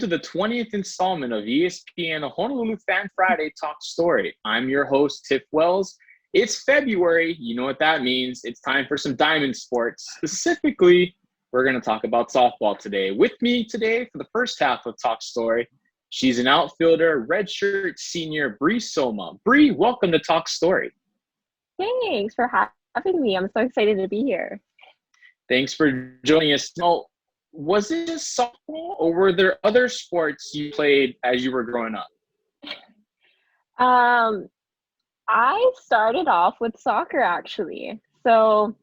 to the 20th installment of ESPN Honolulu Fan Friday Talk Story. I'm your host, Tiff Wells. It's February. You know what that means. It's time for some diamond sports. Specifically, we're going to talk about softball today. With me today for the first half of Talk Story, she's an outfielder, redshirt senior, Bree Soma. Bree, welcome to Talk Story. Thanks for having me. I'm so excited to be here. Thanks for joining us. Now, was it just softball, or were there other sports you played as you were growing up? I started off with soccer, actually. So,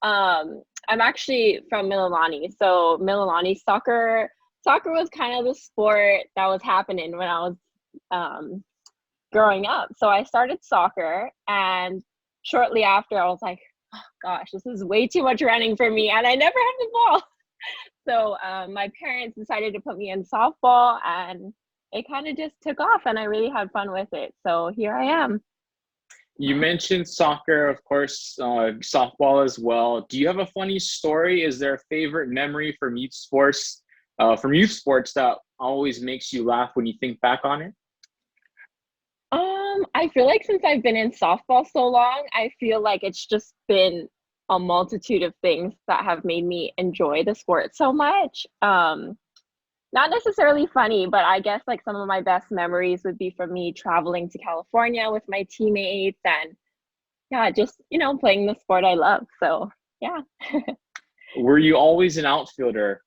I'm actually from Mililani. So Mililani soccer was kind of the sport that was happening when I was growing up. So I started soccer, and shortly after I was like, oh gosh, this is way too much running for me, and I never had the ball. So my parents decided to put me in softball, and it kind of just took off, and I really had fun with it. So here I am. You mentioned soccer, of course, softball as well. Do you have a funny story? Is there a favorite memory from youth sports that always makes you laugh when you think back on it? I feel like since I've been in softball so long, I feel like it's just been a multitude of things that have made me enjoy the sport so much. Not necessarily funny, but I guess like some of my best memories would be from me traveling to California with my teammates and just, playing the sport I love. So yeah. Were you always an outfielder?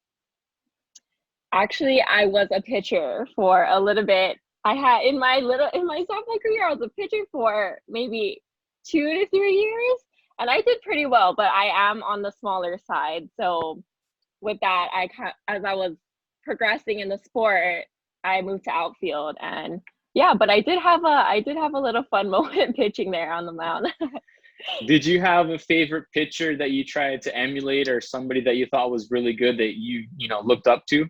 Actually, I was a pitcher for a little bit. I had in my softball career, I was a pitcher for maybe 2 to 3 years, and I did pretty well, but I am on the smaller side. So with that, as I was progressing in the sport, I moved to outfield, and but I did have a little fun moment pitching there on the mound. Did you have a favorite pitcher that you tried to emulate, or somebody that you thought was really good that you looked up to?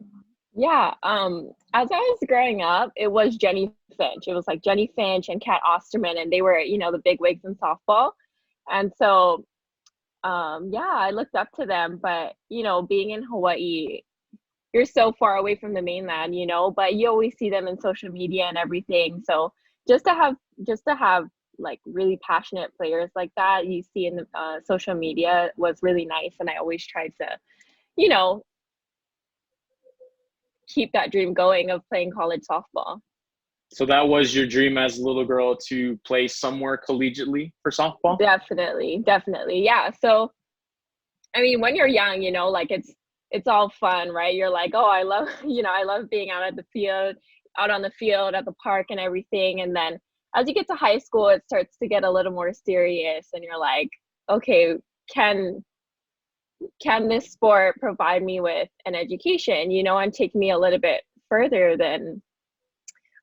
Yeah, as I was growing up, it was Jenny Finch. It was like Jenny Finch and Kat Osterman, and they were, the big wigs in softball. And so, I looked up to them. But, being in Hawaii, you're so far away from the mainland, but you always see them in social media and everything. So just to have like really passionate players like that you see in the social media was really nice. And I always tried to, keep that dream going of playing college softball. So that was your dream as a little girl, to play somewhere collegiately for softball? Definitely. Yeah. So, I mean, when you're young, like it's all fun, right? You're like, oh, I love, I love being out on the field, at the park and everything. And then as you get to high school, it starts to get a little more serious, and you're like, okay, can this sport provide me with an education, and take me a little bit further than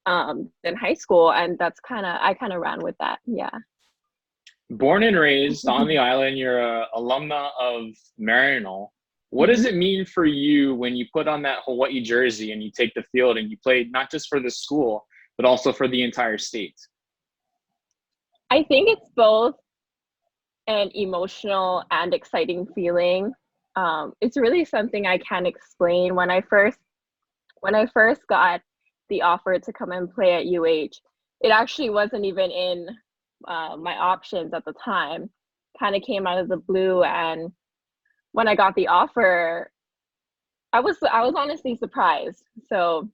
high school? And I kind of ran with that. Yeah. Born and raised on the island, you're a alumna of Maryknoll. What does it mean for you when you put on that Hawaii jersey and you take the field and you play not just for the school, but also for the entire state? I think it's both an emotional and exciting feeling. It's really something I can't explain. When I first got the offer to come and play at UH, it actually wasn't even in my options at the time. Kind of came out of the blue, and when I got the offer, I was honestly surprised. So,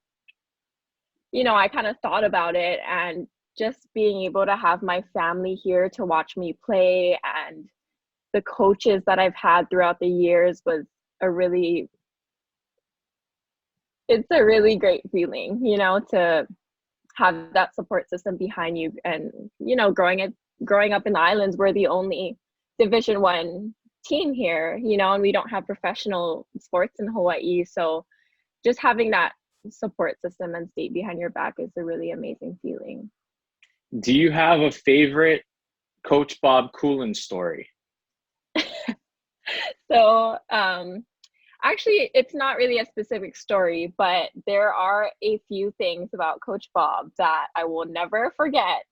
I kind of thought about it, and just being able to have my family here to watch me play, and the coaches that I've had throughout the years was it's a really great feeling, to have that support system behind you. And, growing up in the islands, we're the only Division I team here, and we don't have professional sports in Hawaii. So just having that support system and state behind your back is a really amazing feeling. Do you have a favorite Coach Bob Coolin story? So actually, it's not really a specific story, but there are a few things about Coach Bob that I will never forget.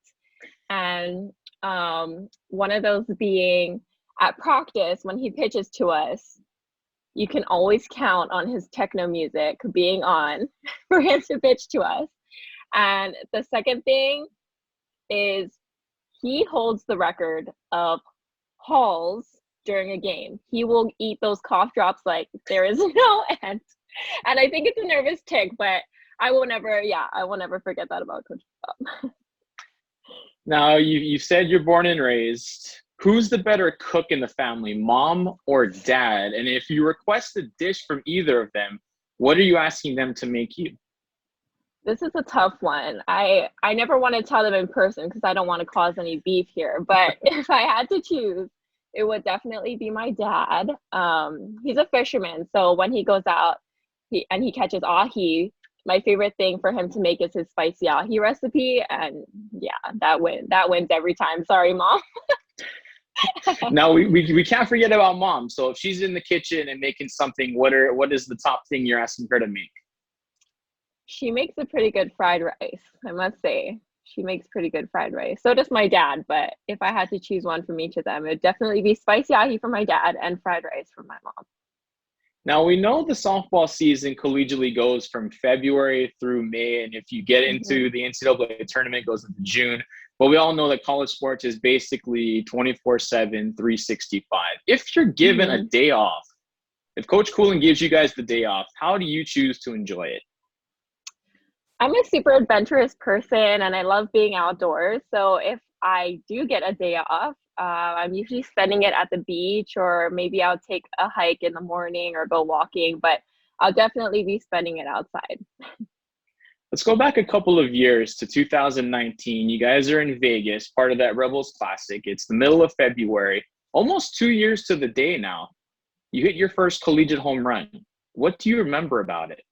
And one of those being at practice when he pitches to us, you can always count on his techno music being on for him to pitch to us. And the second thing is he holds the record of hauls during a game. He will eat those cough drops like there is no end. And I think it's a nervous tick, but I will never forget that about Coach Bob. Now, you said you're born and raised. Who's the better cook in the family, mom or dad? And if you request a dish from either of them, what are you asking them to make you? This is a tough one. I never want to tell them in person because I don't want to cause any beef here. But if I had to choose, it would definitely be my dad. He's a fisherman, so when he goes out and he catches ahi, my favorite thing for him to make is his spicy ahi recipe, and yeah, that wins every time. Sorry, Mom. Now we can't forget about mom. So if she's in the kitchen and making something, what is the top thing you're asking her to make? She makes a pretty good fried rice, I must say. She makes pretty good fried rice. So does my dad, but if I had to choose one from each of them, it would definitely be spicy ahi for my dad and fried rice for my mom. Now, we know the softball season collegiately goes from February through May, and if you get into the NCAA tournament, it goes into June. But we all know that college sports is basically 24/7, 365. If you're given a day off, if Coach Coolen gives you guys the day off, how do you choose to enjoy it? I'm a super adventurous person and I love being outdoors. So if I do get a day off, I'm usually spending it at the beach, or maybe I'll take a hike in the morning or go walking, but I'll definitely be spending it outside. Let's go back a couple of years to 2019. You guys are in Vegas, part of that Rebels Classic. It's the middle of February, almost 2 years to the day now. You hit your first collegiate home run. What do you remember about it?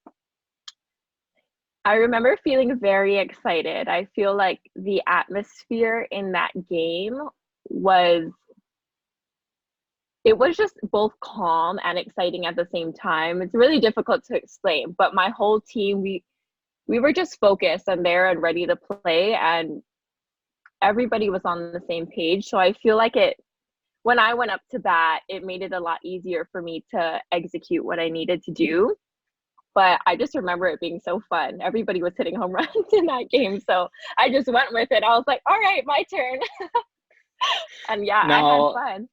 I remember feeling very excited. I feel like the atmosphere in that game was just both calm and exciting at the same time. It's really difficult to explain, but my whole team, we were just focused and there and ready to play, and everybody was on the same page. So I feel like when I went up to bat, it made it a lot easier for me to execute what I needed to do. But I just remember it being so fun. Everybody was hitting home runs in that game. So I just went with it. I was like, all right, my turn. And yeah, I had fun.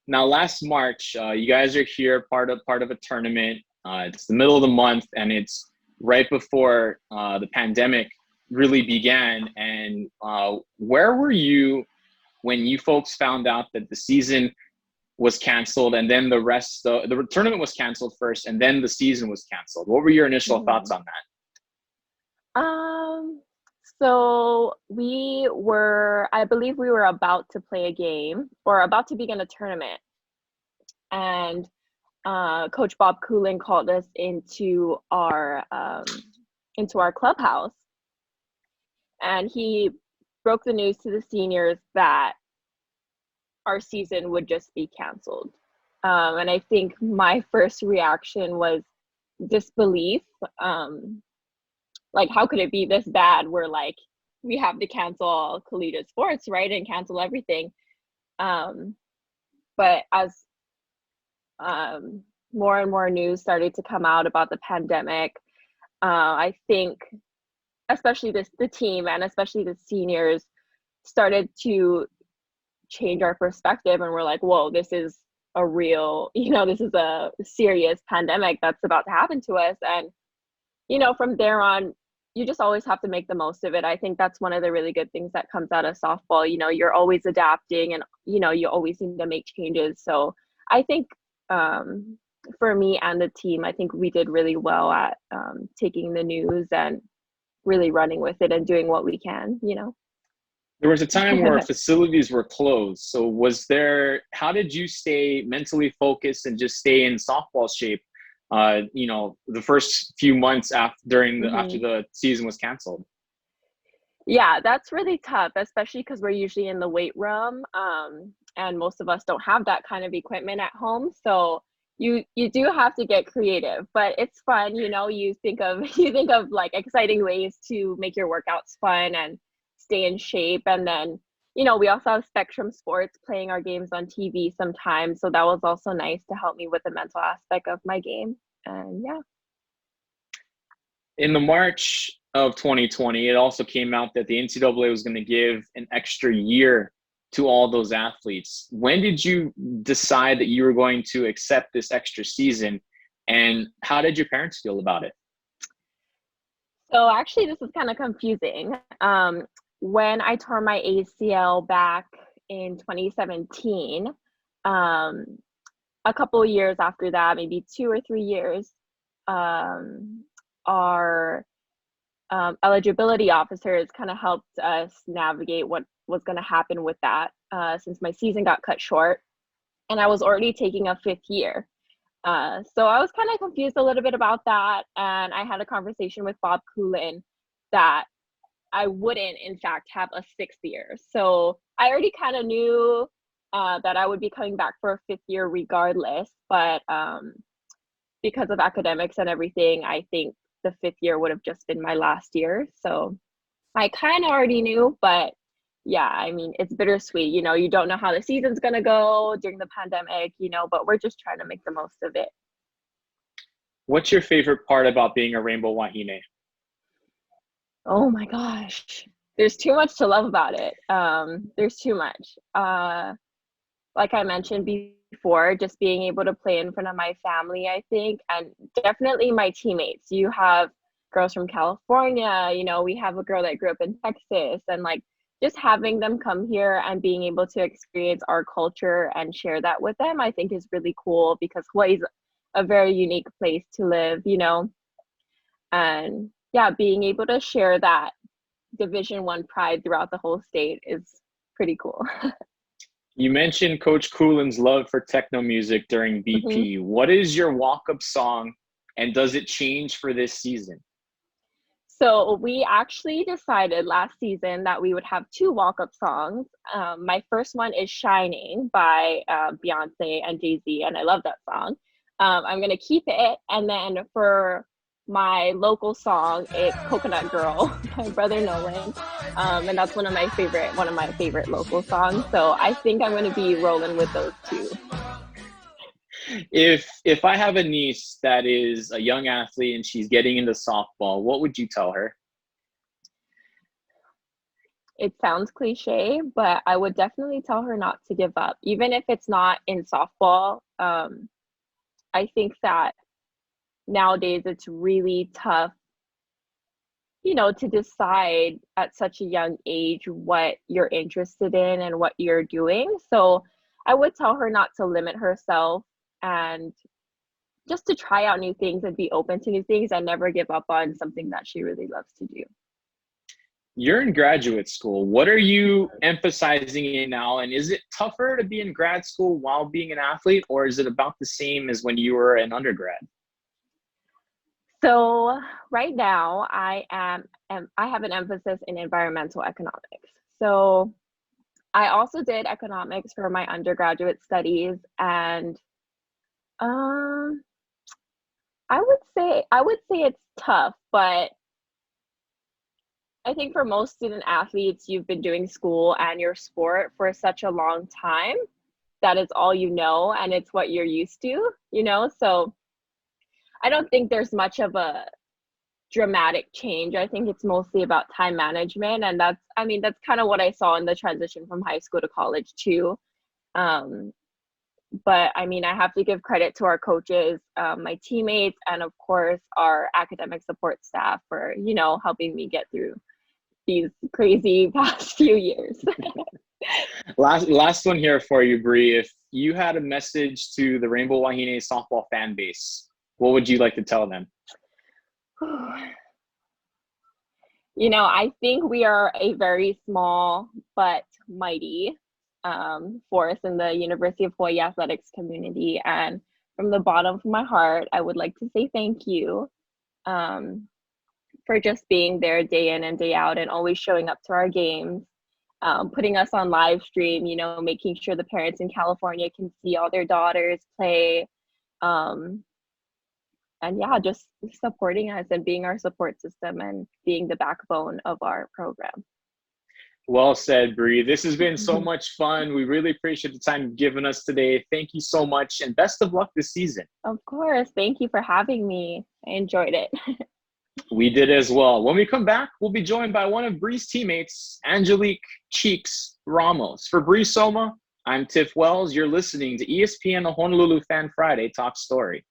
Now, last March, you guys are here, part of a tournament. It's the middle of the month, and it's right before the pandemic really began. And where were you when you folks found out that the season was canceled, and then the tournament was canceled first, and then the season was canceled? What were your initial thoughts on that? So I believe we were about to play a game or about to begin a tournament, and Coach Bob Coolen called us into our clubhouse, and he broke the news to the seniors that our season would just be canceled. And I think my first reaction was disbelief. Like, how could it be this bad? We're like, we have to cancel collegiate sports, right? And cancel everything. But as more and more news started to come out about the pandemic, I think especially the team and especially the seniors started to change our perspective, and we're like, whoa, this is a real, this is a serious pandemic that's about to happen to us. And from there on, you just always have to make the most of it. I think that's one of the really good things that comes out of softball. You're always adapting, and you always need to make changes. So I think for me and the team, I think we did really well at taking the news and really running with it and doing what we can. There was a time where facilities were closed. So how did you stay mentally focused and just stay in softball shape, the first few months after the season was canceled? Yeah, that's really tough, especially because we're usually in the weight room, and most of us don't have that kind of equipment at home. So you do have to get creative, but it's fun. You think of like exciting ways to make your workouts fun and stay in shape. And then we also have Spectrum Sports playing our games on TV sometimes. So that was also nice to help me with the mental aspect of my game. And yeah. In the March of 2020, it also came out that the NCAA was going to give an extra year to all those athletes. When did you decide that you were going to accept this extra season, and how did your parents feel about it? So actually, this is kind of confusing. When I tore my ACL back in 2017, a couple of years after that, maybe 2 or 3 years, our eligibility officers kind of helped us navigate what was going to happen with that, since my season got cut short and I was already taking a 5th year. So I was kind of confused a little bit about that. And I had a conversation with Bob Coolin that I wouldn't, in fact, have a 6th year. So I already kind of knew that I would be coming back for a 5th year regardless. But because of academics and everything, I think the 5th year would have just been my last year. So I kind of already knew, but yeah, I mean, it's bittersweet. You don't know how the season's going to go during the pandemic, but we're just trying to make the most of it. What's your favorite part about being a Rainbow Wahine? Oh my gosh. There's too much to love about it. There's too much. Like I mentioned before, just being able to play in front of my family, I think, and definitely my teammates. You have girls from California, we have a girl that grew up in Texas, and like just having them come here and being able to experience our culture and share that with them, I think is really cool because Hawaii is a very unique place to live, and yeah, being able to share that Division I pride throughout the whole state is pretty cool. You mentioned Coach Coolin's love for techno music during BP. Mm-hmm. What is your walk-up song, and does it change for this season? So we actually decided last season that we would have 2 walk-up songs. My first one is Shining by Beyonce and Jay-Z, and I love that song. I'm going to keep it. And then for my local song, it's Coconut Girl by Brother Nolan. And that's one of my favorite local songs. So I think I'm going to be rolling with those 2. If I have a niece that is a young athlete and she's getting into softball, what would you tell her? It sounds cliche, but I would definitely tell her not to give up, even if it's not in softball. I think that nowadays it's really tough, to decide at such a young age what you're interested in and what you're doing. So I would tell her not to limit herself and just to try out new things and be open to new things and never give up on something that she really loves to do. You're in graduate school. What are you emphasizing in now? And is it tougher to be in grad school while being an athlete, or is it about the same as when you were an undergrad? So right now I have an emphasis in environmental economics. So I also did economics for my undergraduate studies, and I would say it's tough, but I think for most student athletes, you've been doing school and your sport for such a long time that it's all and it's what you're used to, So I don't think there's much of a dramatic change. I think it's mostly about time management, and that's kind of what I saw in the transition from high school to college too. But I have to give credit to our coaches, my teammates, and of course our academic support staff for helping me get through these crazy past few years. Last one here for you, Bree. If you had a message to the Rainbow Wahine softball fan base, what would you like to tell them? I think we are a very small but mighty force in the University of Hawaii athletics community. And from the bottom of my heart, I would like to say thank you for just being there day in and day out and always showing up to our games, putting us on live stream, making sure the parents in California can see all their daughters play. And yeah, just supporting us and being our support system and being the backbone of our program. Well said, Bree. This has been so much fun. We really appreciate the time you've given us today. Thank you so much, and best of luck this season. Of course. Thank you for having me. I enjoyed it. We did as well. When we come back, we'll be joined by one of Bree's teammates, Angelique Cheeks Ramos. For Bree Soma, I'm Tiff Wells. You're listening to ESPN Honolulu Fan Friday Talk Story.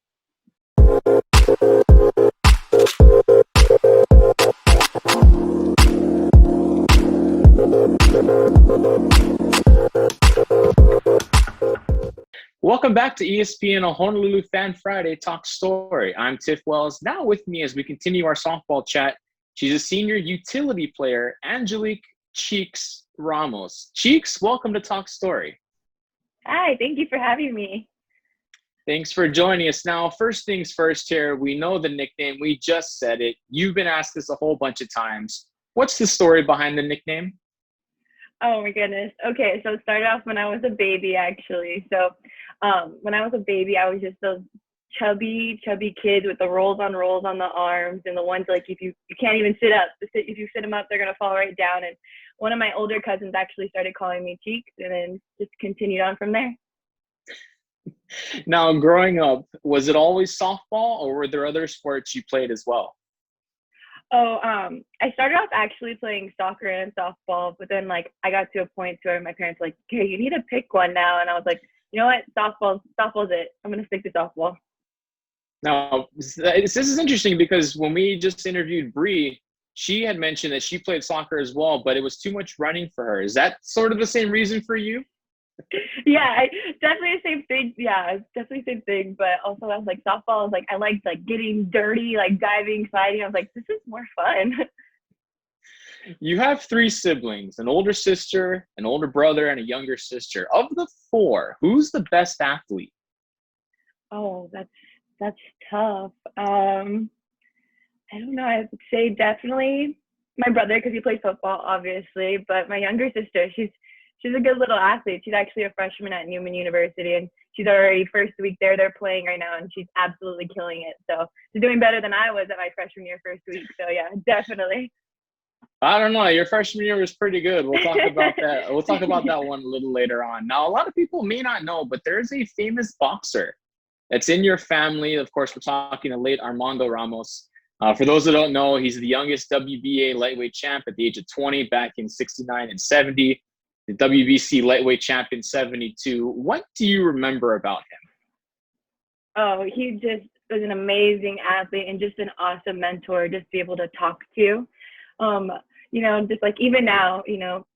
Welcome back to ESPN Honolulu Fan Friday Talk Story. I'm Tiff Wells. Now with me as we continue our softball chat, she's a senior utility player, Angelique Cheeks Ramos. Cheeks, welcome to Talk Story. Hi, thank you for having me. Thanks for joining us. Now, first things first here, we know the nickname. We just said it. You've been asked this a whole bunch of times. What's the story behind the nickname? Oh my goodness. Okay, so it started off when I was a baby, actually. So when I was a baby, I was just those chubby kids with the rolls on the arms, and the ones like if you can't even sit up. If you sit them up, they're gonna fall right down. And one of my older cousins actually started calling me Cheeks, and then just continued on from there. Now, growing up, was it always softball, or were there other sports you played as well? Oh, I started off actually playing soccer and softball, but then like I got to a point where my parents were like, "Okay, you need to pick one now," and I was like, "You know what? Softball's it. I'm gonna stick to softball." Now, this is interesting because when we just interviewed Bree, she had mentioned that she played soccer as well, but it was too much running for her. Is that sort of the same reason for you? Yeah, definitely the same thing. Yeah, it's definitely the same thing. But also, I was like softball. I was like, I liked like getting dirty, like diving, sliding. I was like, this is more fun. You have 3 siblings, an older sister, an older brother, and a younger sister. Of the 4, who's the best athlete? Oh, that's tough. I don't know. I would say definitely my brother because he plays football, obviously. But my younger sister, she's a good little athlete. She's actually a freshman at Newman University, and she's already first week there. They're playing right now, and she's absolutely killing it. So she's doing better than I was at my freshman year first week. So yeah, definitely. I don't know. Your freshman year was pretty good. We'll talk about that. We'll talk about that one a little later on. Now, a lot of people may not know, but there's a famous boxer that's in your family. Of course, we're talking to late Armando Ramos. For those that don't know, he's the youngest WBA lightweight champ at the age of 20 back in 69 and 70. The WBC lightweight champion 72. What do you remember about him? Oh, he just was an amazing athlete and just an awesome mentor just to be able to talk to. Just like even now,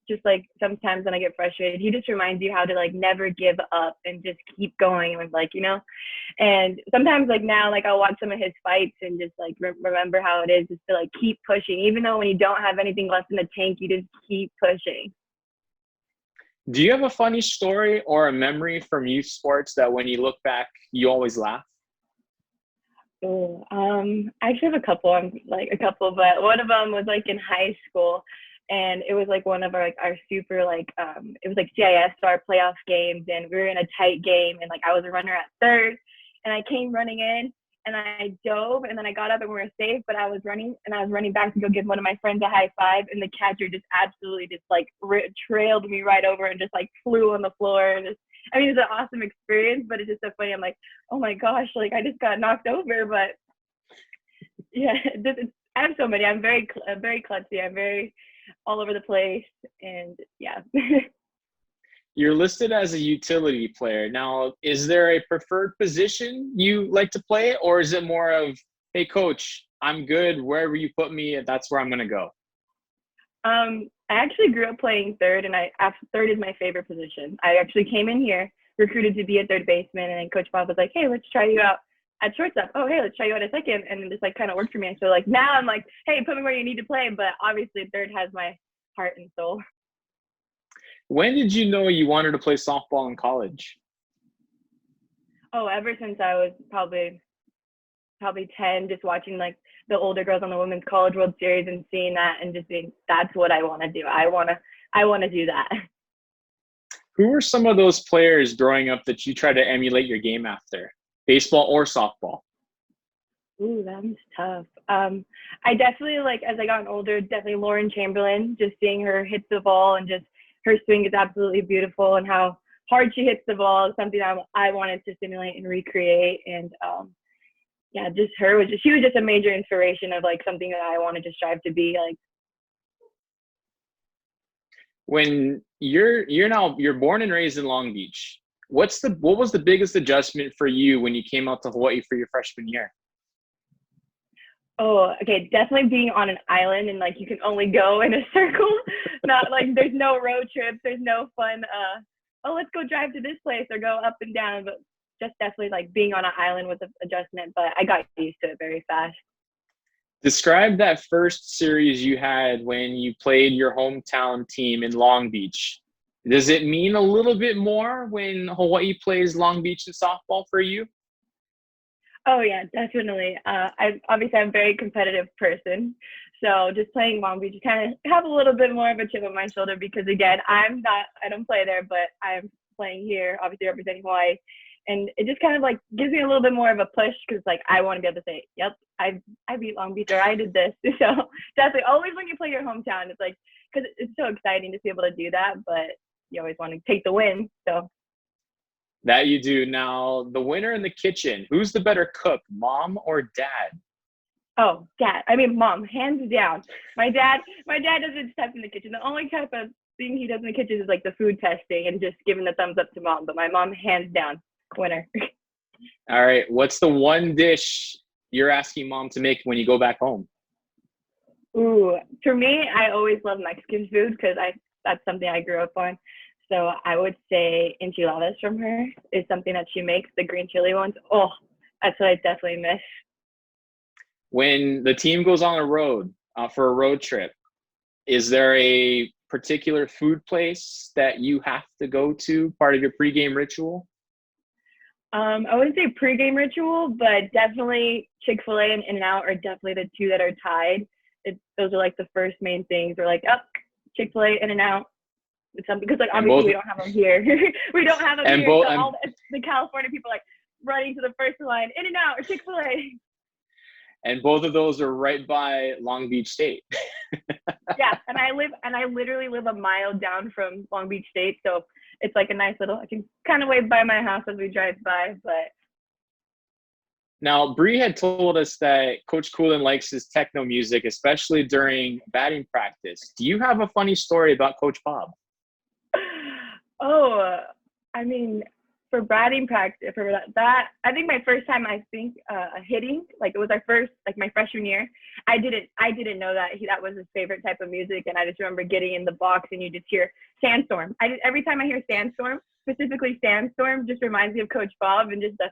just like sometimes when I get frustrated, he just reminds you how to like never give up and just keep going and like, and sometimes like now, like I'll watch some of his fights and just like remember how it is just to like keep pushing, even though when you don't have anything left in the tank, you just keep pushing. Do you have a funny story or a memory from youth sports that when you look back, you always laugh? Oh, I actually have a couple. But one of them was like in high school, and it was like one of our super it was like CIS, so our playoff games, and we were in a tight game, and like I was a runner at third, and I came running in, and I dove, and then I got up and we were safe, but I was running back to go give one of my friends a high five, and the catcher just absolutely just like trailed me right over and just like flew on the floor, and just, I mean, it's an awesome experience, but it's just so funny. I'm like, oh my gosh, like I just got knocked over, but yeah, I have so many. I'm very klutzy. I'm very all over the place, and yeah. You're listed as a utility player. Now, is there a preferred position you like to play, or is it more of, hey, coach, I'm good. Wherever you put me, that's where I'm going to go? I actually grew up playing third, and third is my favorite position. I actually came in here, recruited to be a third baseman, and then Coach Bob was like, hey, let's try you out at shortstop. Oh, hey, let's try you out at second. And then just like kind of worked for me. So like now I'm like, hey, put me where you need to play. But obviously third has my heart and soul. When did you know you wanted to play softball in college? Oh, ever since I was probably 10, just watching like the older girls on the Women's College World Series and seeing that and just being, that's what I want to do. I want to do that. Who were some of those players growing up that you try to emulate your game after, baseball or softball? Ooh, that was tough. I definitely like as I got older, definitely Lauren Chamberlain. Just seeing her hit the ball and just her swing is absolutely beautiful, and how hard she hits the ball is something I wanted to simulate and recreate. And yeah, just her was just she was just a major inspiration of like something that I wanted to strive to be like. When you're born and raised in Long Beach, what was the biggest adjustment for you when you came out to Hawaii for your freshman year? Oh, okay, definitely being on an island and like you can only go in a circle. Not like there's no road trips, there's no fun oh let's go drive to this place or go up and down, but just definitely like being on an island was an adjustment, but I got used to it very fast. Describe that first series you had when you played your hometown team in Long Beach. Does it mean a little bit more when Hawaii plays Long Beach in softball for you? Oh yeah, definitely. I'm a very competitive person, so just playing Long Beach, you kind of have a little bit more of a chip on my shoulder because again, I don't play there, but I'm playing here, obviously representing Hawaii, and it just kind of like gives me a little bit more of a push because like I want to be able to say, yep, I beat Long Beach or I did this. So definitely, always when you play your hometown, it's like because it's so exciting to be able to do that, but you always want to take the win. So That you do. Now, the winner in the kitchen, who's the better cook, mom or dad? oh, dad. I mean, mom, hands down. My dad doesn't step in the kitchen. The only type of thing he does in the kitchen is like the food testing and just giving the thumbs up to mom. But my mom, hands down, winner. All right. What's the one dish you're asking mom to make when you go back home? Ooh, for me, I always love Mexican food because that's something I grew up on. So I would say enchiladas from her is something that she makes, the green chili ones. Oh, that's what I definitely miss. When the team goes on a road for a road trip, is there a particular food place that you have to go to, part of your pregame ritual? I wouldn't say pregame ritual, but definitely Chick-fil-A and In-N-Out are definitely the two that are tied. Those are like the first main things. We're like, oh, Chick-fil-A, In-N-Out. It's something because like And obviously both we don't have them here. We don't have them and here, both so and all the California people like running to the first line, In-N-Out or Chick-fil-A. and both of those are right by Long Beach State. Yeah, and I literally live a mile down from Long Beach State, so it's like a nice little. I can kind of wave by my house as we drive by, but Now, Bree had told us that Coach Coolin likes his techno music, especially during batting practice. Do you have a funny story about Coach Bob? oh, I mean, for batting practice, for that, I think my first time, hitting, like it was our first, like my freshman year. I didn't know that that was his favorite type of music, and I just remember getting in the box and you just hear Sandstorm. Every time I hear Sandstorm, specifically Sandstorm, just reminds me of Coach Bob and just the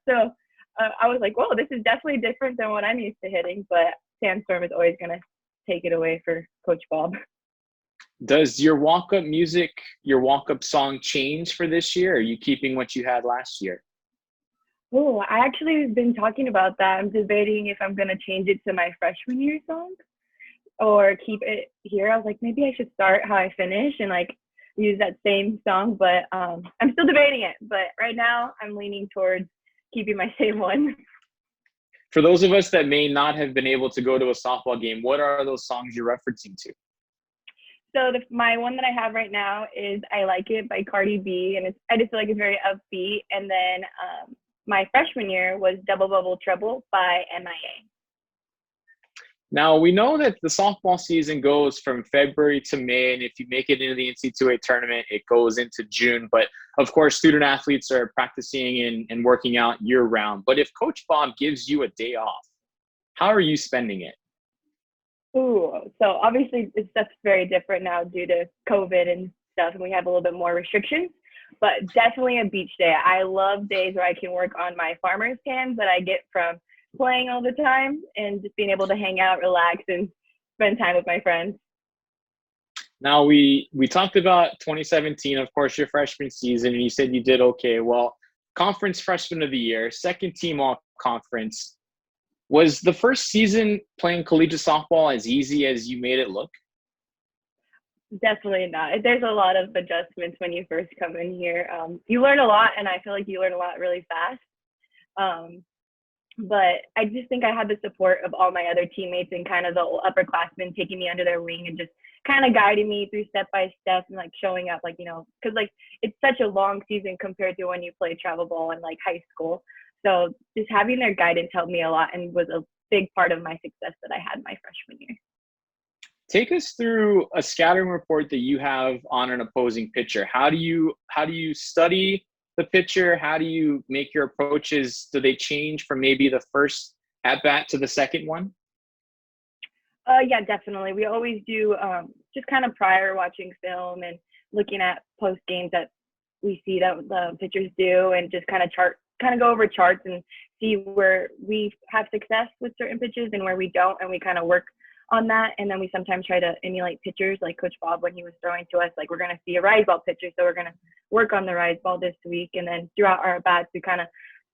so I was like, whoa, this is definitely different than what I'm used to hitting, but Sandstorm is always gonna take it away for Coach Bob. Does your walk-up music, your walk-up song change for this year? Or are you keeping what you had last year? Oh, I actually have been talking about that. I'm debating if I'm gonna change it to my freshman year song or keep it here. I was like, maybe I should start how I finish and like use that same song, but I'm still debating it. But right now, I'm leaning towards keeping my same one. For those of us that may not have been able to go to a softball game, what are those songs you're referencing to? So my one that I have right now is "I Like It" by Cardi B, and I just feel like it's very upbeat. And then my freshman year was "Double Bubble Trouble" by MIA. Now, we know that the softball season goes from February to May, and if you make it into the NC2A tournament, it goes into June. But, of course, student athletes are practicing and working out year-round. But if Coach Bob gives you a day off, how are you spending it? Ooh, so obviously that's very different now due to COVID and stuff, and we have a little bit more restrictions. But definitely a beach day. I love days where I can work on my farmer's tan that I get from playing all the time and just being able to hang out, relax, and spend time with my friends. Now, we talked about 2017, of course, your freshman season, and you said you did okay. Well, conference freshman of the year, second team all conference. Was the first season playing collegiate softball as easy as you made it look? Definitely not. There's a lot of adjustments when you first come in here. You learn a lot, and I feel like you learn a lot really fast. But I just think I had the support of all my other teammates and kind of the upperclassmen taking me under their wing and just kind of guiding me through step by step and like showing up, like, because like it's such a long season compared to when you play travel ball in like high school. So just having their guidance helped me a lot and was a big part of my success that I had my freshman year. Take us through a scouting report that you have on an opposing pitcher. How do you study the pitcher? How do you make your approaches? Do they change from maybe the first at bat to the second one? Yeah, definitely. We always do just kind of prior watching film and looking at post games that we see that the pitchers do, and just kind of go over charts and see where we have success with certain pitches and where we don't, and we kind of work on that. And then we sometimes try to emulate pitchers, like Coach Bob when he was throwing to us, like we're going to see a rise ball pitcher, so we're going to work on the rise ball this week. And then throughout our bats, we kind of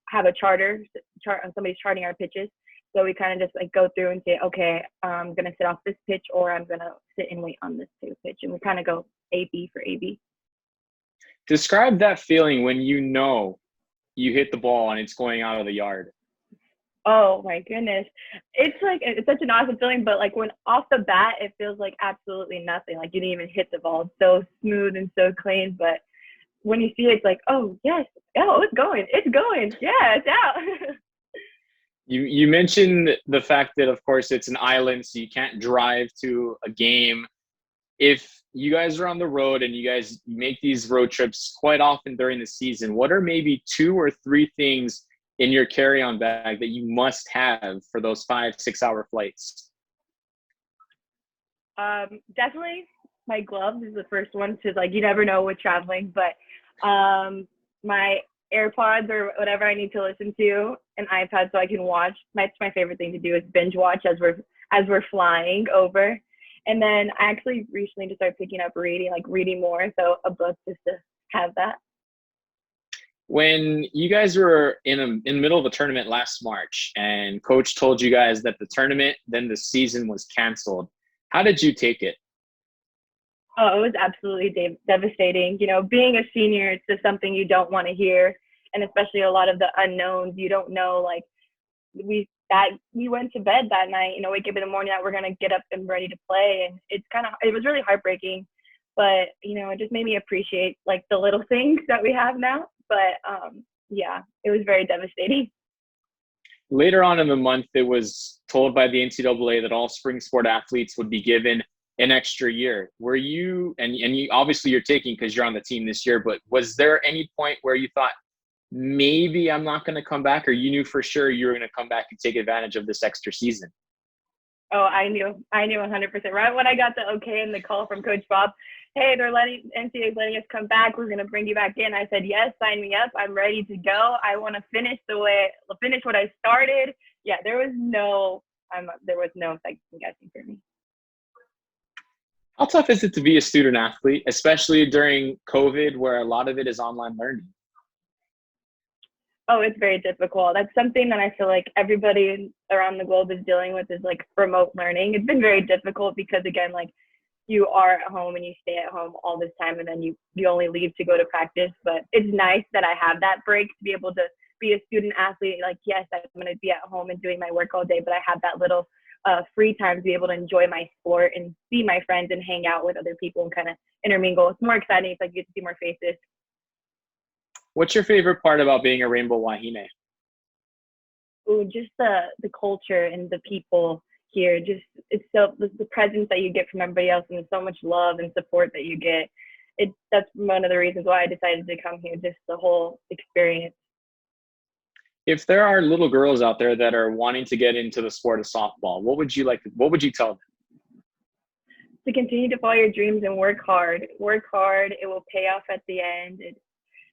have a chart on somebody's charting our pitches. So we kind of just like go through and say, okay, I'm going to sit off this pitch, or I'm going to sit and wait on this pitch. And we kind of go A-B for A-B. Describe that feeling when you know you hit the ball and it's going out of the yard. Oh my goodness. It's such an awesome feeling, but like when off the bat, it feels like absolutely nothing. Like you didn't even hit the ball. It's so smooth and so clean. But when you see it, it's like, oh yes, oh, it's going. Yeah, it's out. You mentioned the fact that, of course, it's an island, so you can't drive to a game. If you guys are on the road and you guys make these road trips quite often during the season, what are maybe 2 or 3 things in your carry-on bag that you must have for those 5-6 hour flights? Definitely my gloves is the first one, because like you never know with traveling, but my AirPods or whatever I need to listen to, an iPad so I can watch. That's my favorite thing to do, is binge watch as we're flying over. And then I actually recently just started picking up reading more, so a book just to have that. When you guys were in the middle of a tournament last March and coach told you guys that the tournament, then the season was canceled, how did you take it? Oh, it was absolutely devastating. Being a senior, it's just something you don't want to hear. And especially a lot of the unknowns, you don't know, like we went to bed that night, wake up in the morning that we're going to get up and ready to play. And it was really heartbreaking, but, it just made me appreciate like the little things that we have now. But yeah, it was very devastating. Later on in the month, it was told by the NCAA that all spring sport athletes would be given an extra year. Were you, and you obviously you're taking because you're on the team this year, but was there any point where you thought, maybe I'm not going to come back, or you knew for sure you were going to come back and take advantage of this extra season? Oh, I knew 100%. Right when I got the okay and the call from Coach Bob, hey, NCAA's letting us come back. We're going to bring you back in. I said, yes, sign me up. I'm ready to go. I want to finish what I started. Yeah, there was no second guessing for me. How tough is it to be a student athlete, especially during COVID, where a lot of it is online learning? Oh, it's very difficult. That's something that I feel like everybody around the globe is dealing with, is like remote learning. It's been very difficult because, again, like you are at home and you stay at home all this time, and then you only leave to go to practice. But it's nice that I have that break to be able to be a student athlete. Like, yes, I'm going to be at home and doing my work all day, but I have that little free time to be able to enjoy my sport and see my friends and hang out with other people and kind of intermingle. It's more exciting. It's like you get to see more faces. What's your favorite part about being a Rainbow Wahine? Ooh, just the culture and the people here. Just it's so the presence that you get from everybody else, and so much love and support that you get. That's one of the reasons why I decided to come here. Just the whole experience. If there are little girls out there that are wanting to get into the sport of softball, what would you tell them? To continue to follow your dreams and work hard. Work hard. It will pay off at the end.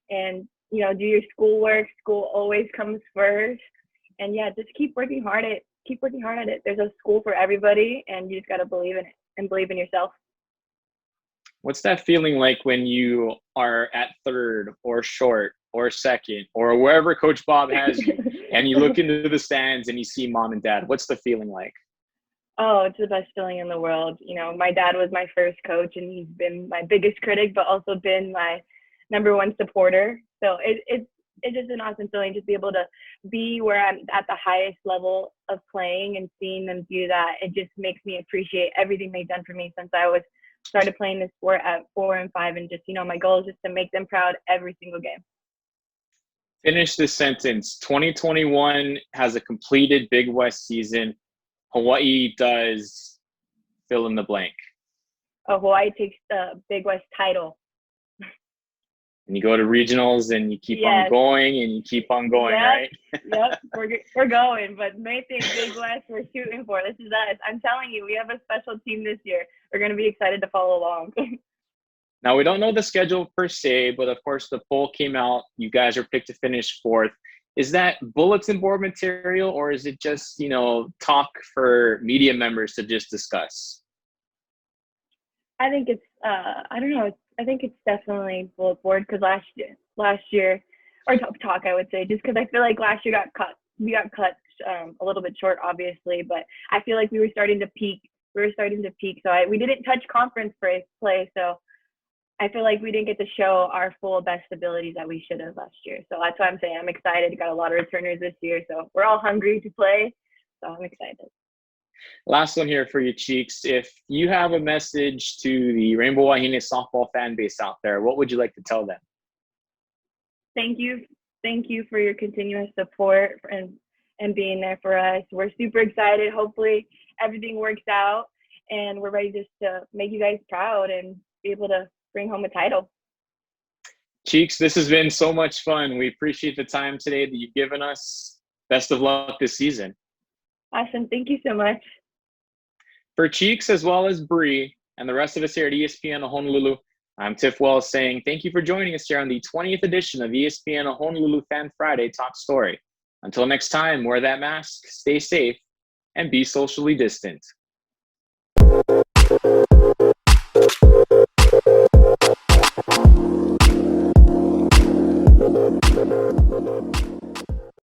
And do your schoolwork. School always comes first. And yeah, just keep working hard at it. There's a school for everybody, and you just got to believe in it and believe in yourself. What's that feeling like when you are at third or short or second or wherever Coach Bob has you, and you look into the stands and you see mom and dad? What's the feeling like? Oh, it's the best feeling in the world. My dad was my first coach, and he's been my biggest critic, but also been my number one supporter. So it's it's just an awesome feeling to be able to be where I'm at the highest level of playing and seeing them do that. It just makes me appreciate everything they've done for me since I was started playing this sport at 4 and 5, and just, my goal is just to make them proud every single game. Finish this sentence. 2021 has a completed Big West season. Hawaii does fill in the blank. Hawaii takes the Big West title. And you go to regionals and you keep on going and you keep on going, right? Yep, we're going. But main thing, Big West, we're shooting for. This is us. I'm telling you, we have a special team this year. We're going to be excited to follow along. Now, we don't know the schedule per se, but of course the poll came out. You guys are picked to finish 4th. Is that bulletin board material, or is it just, talk for media members to just discuss? I think it's, I don't know. I think it's definitely bulletin board, because last year, or talk, I would say, just because I feel like last year we got cut a little bit short, obviously, but I feel like we were starting to peak. So we didn't touch conference play, so I feel like we didn't get to show our full best abilities that we should have last year. So that's why I'm saying I'm excited. Got a lot of returners this year, so we're all hungry to play. So I'm excited. Last one here for you, Cheeks. If you have a message to the Rainbow Wahine softball fan base out there, what would you like to tell them? Thank you for your continuous support and being there for us. We're super excited. Hopefully everything works out, and we're ready just to make you guys proud and be able to bring home a title. Cheeks, this has been so much fun. We appreciate the time today that you've given us. Best of luck this season. Awesome. Thank you so much. For Cheeks, as well as Bree, and the rest of us here at ESPN Honolulu, I'm Tiff Wells saying thank you for joining us here on the 20th edition of ESPN Honolulu Fan Friday Talk Story. Until next time, wear that mask, stay safe, and be socially distant.